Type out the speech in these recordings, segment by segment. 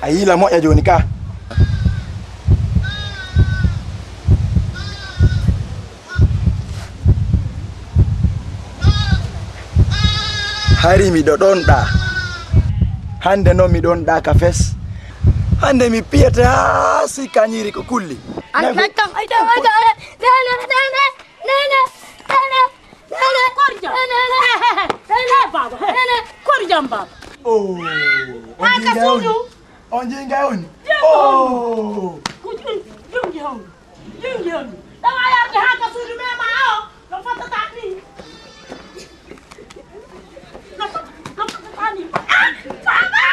Ayi la mo ya jonika. Hari mi don da. Hande no mi don da ka fes. Hande mi piyata si kanyiri ko kulli. Oh. On jinga on. Oh. Jung. Da ayar de ha ka sudu me ma o. No fata tati. No fata tani. Mama!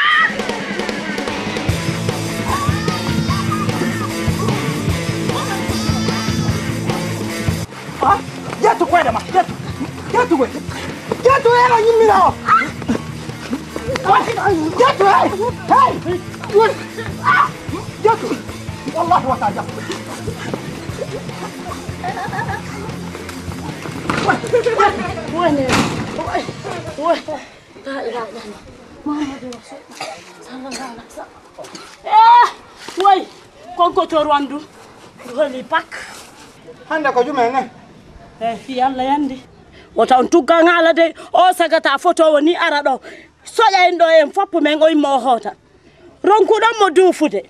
Ah, ya tu kwenda ma. Ya tu we. Ya tu era nyimira. Ya tu hey. Jatuh, wallahi wa ta'ala. Wah, tak ilah dah. Muhammad Rasulullah sallallahu alaihi wasallam. Woi, konko torwandu. Holi pak. Handa ko jumene. Fi Allah yandi. Wata on tugga ngala de o sagata photo woni arado. Soya endo en foppo men o mo hota. Ronku don mo dufude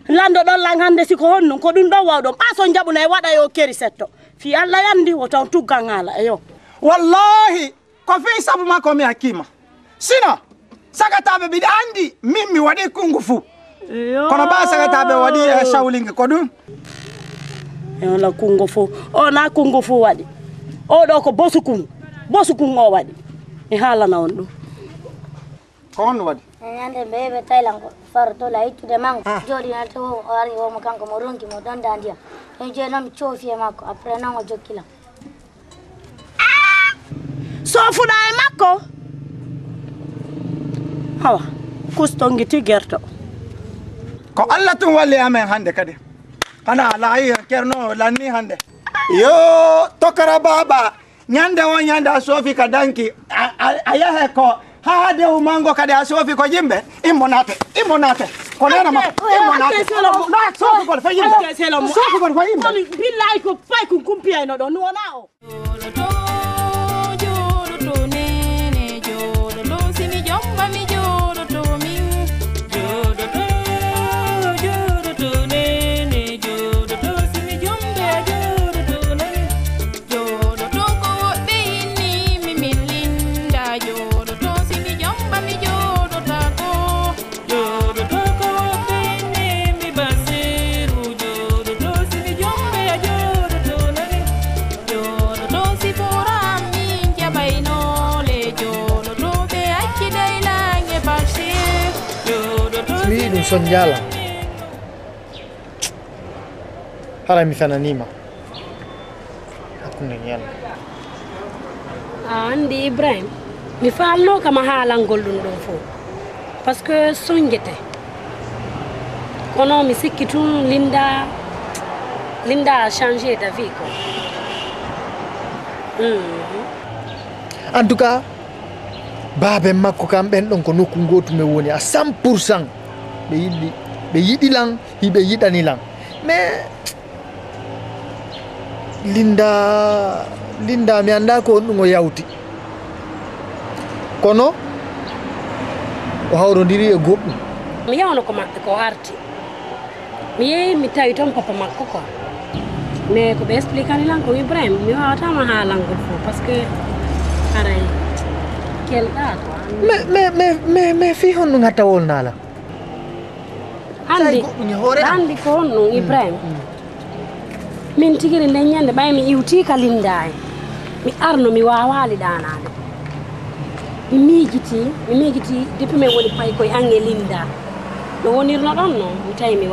lando don lang hande siko honno ko dum do wawdom aso jabuna e wada yo keri setto fi Allah yandi wota tugga ngala eyo wallahi ko fi sabu mako mi hakima sina sagatabe bi andi mimmi wadi kungufu kono ba sagatabe wadi shawling ko dum e la kungufu o na kungufu wadi o do ko bosukun o wadi e hala na on dum kon wadi Ande bebe Thailand farto la itu de mango jodi na to ari wo makanko moronki mo danda ndia enje na mchofie mako apre na ngo jokila so fuda e mako hawa kustongi tigerto ko Allah tun walle amen hande kade kana lahi kerno lanni hande yo tokara baba nyande won nyanda sofi kadanki ayahe ko ha de umango kade asofi ko jimbe imonate konena ma imonate na sofi ko fa yimbe sofi ko fa yimbe billahi ko fay ko kumpia no do no nao son jalan hala mi fana nima hakuna yalla andi Ibrahim mi fallo kama halangol dum do fo parce que songete kono mi sikkitu Linda a changé d'avis quoi en tout cas babe makko kam ben don ko nokku gotu me woni à 100% be yidi lang hibe yidani lang mais Linda mi anda ko ndungo yawti kono o hawrondiri e goddum mi yawno ko makko ko arti mi yeyi mi tawi ton papa makko ko mais ko be expliquer lan ko Ibrahim mi wawata ma halangol fo parce que aray kel da mais fi honno ngata wolnala andi ko no Ibrahim min tigiri nden ñande ɓay mi iwti ka linda e mi arno mi wawali ɗanade mi miijiti depuis min woni pay koye ange linda no wonirno ɗon no mi tawi mi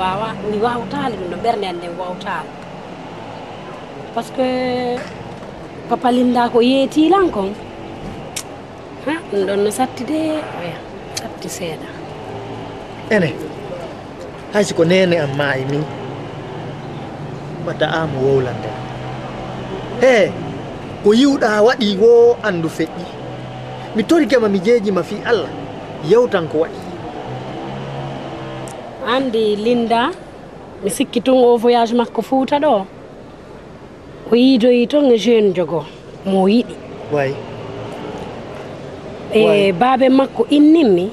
wawtali ɗum no ɓerde nden wawtali par ce que papa linda ko yeetilan kon ha ɗum ɗon no satti de oya satti seeɗa ene haysi ko nene am maayi ni wadda am wowlande he ko yiwɗa waɗi wo andu feƴƴi mi torikema mi jeejima fi Allah yewtan ko waɗi andi linda mi sikki tun o voyage makko Fuuta ɗo o yiidoyi ton e jeune jogo mo yiɗi way e baabe makko innimmi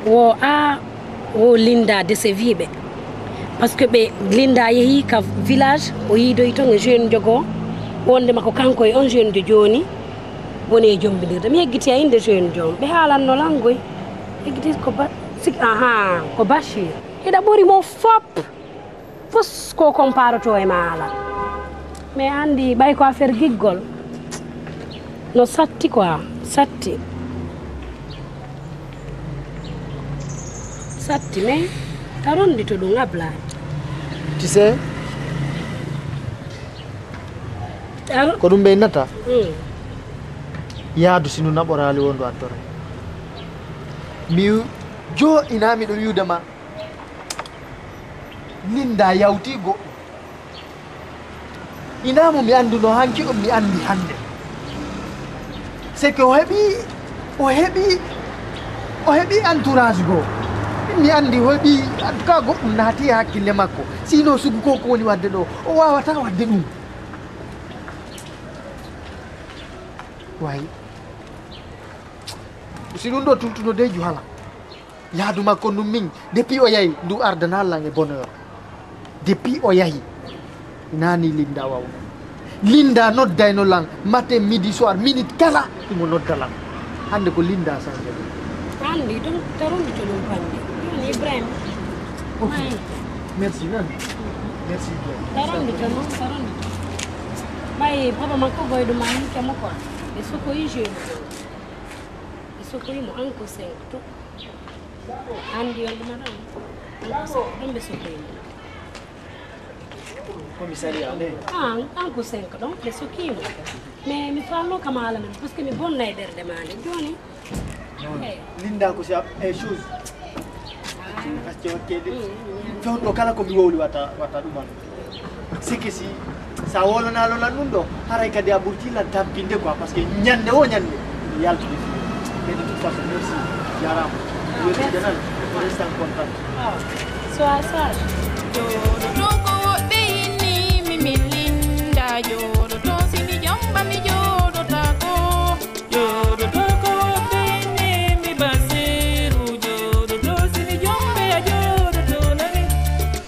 wo linda de se wiiɓe par ce que ɓe linda yeehi ka village o yiidoyi ton e jeune jogo wonde makko kanko e on jeune de joni woni e jombinirde mi heggiti a inde jeune jom ɓe haalanno langoy heggiti ko ko BACHIR ina ɓuri mo fop fos ko comparato e maala mais andi ɓay ko affaire giggol no satti quoi satti mais ta rondito ɗum ablani tu sais ko ɗum ɓe nata yaadu sinu naɓorali wondu attore mi jo ina miɗo wiwdema linda yawti goɗɗo inamo mi anduno hanki on mi andi hande c'est que o heɓi entourage goo mi andi o heɓi en tout cas goɗɗum naati e hakkille makko sino sugu ko woni wadde ɗo o wawata wadde ɗum wayi si ɗum ɗo tultuno de juhala yaadu makko ɗum min depuis o yahi ndu ardanallan e bonheur depuis o yahi nani linda wawno linda noddayno lan matin midi soir minute kala ɗumo noddalan hande ko linda sanje ɗum andi ɗum tarondito ɗum bande joni Ibrahim ok merci nan merci tarondito noon tarondito ɓay papa makko goyɗo malinkemo quoi e sokoyi jeune e sokoyimo anko 5 to andi on ɗuma ɗon ɗon ɓe sokoyimo commissariat ne anko 5 ɗon ɓe sokimo mais mi falno kam haala men par ce que mi bonna e ɓerde male joni linda ko sa e chose par ce que wakkede fewɗo kala komi wowli wata ɗuman c'est que si sa wolonalolan ɗum ɗo haray kadi a ɓurtilan tampinde quoi par ce que ñande o ñande mi yaltude mais de toute façon merci jarama yotidenan restan contant soir sage joɗoto ko woɓɓe yinni min linda joɗoto simi jomba mi joɗotako joɗoto ko woɓɓe yinni mi basiru joɗoto simi jombe a joɗoto nani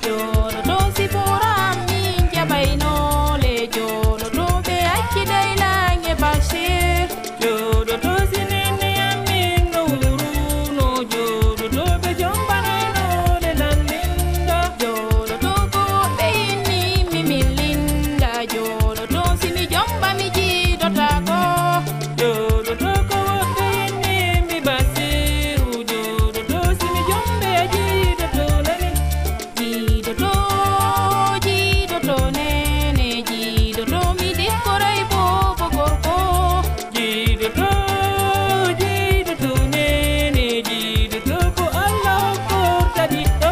joɗoto si foram min jaɓaynole joɗoto ɓe accidaylange BACHIR joɗoto si nene amin no wuruno joɗoto ɓe jombananole lan linda joɗoto ko woɓɓe yinni mimin linda joɗoto simi jomba mi jiidotako joɗoto ko woɓɓe yinni mi basiru joɗoto simi jombe a jiidoto nani jiidoto nene jiidoto mi dikkoray bobo gorko jiidoto nene jiidoto ko Allah hokkorta ɗiɗɗo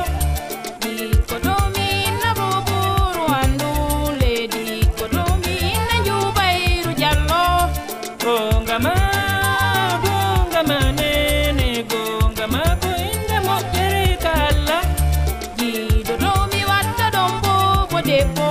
dikkoto mi inna boboru andule dikkoto mi inna jubayru jallo gongama nene gongama ko inde moƴƴere ka Allah jiidoto mi watta ɗon bobo debbo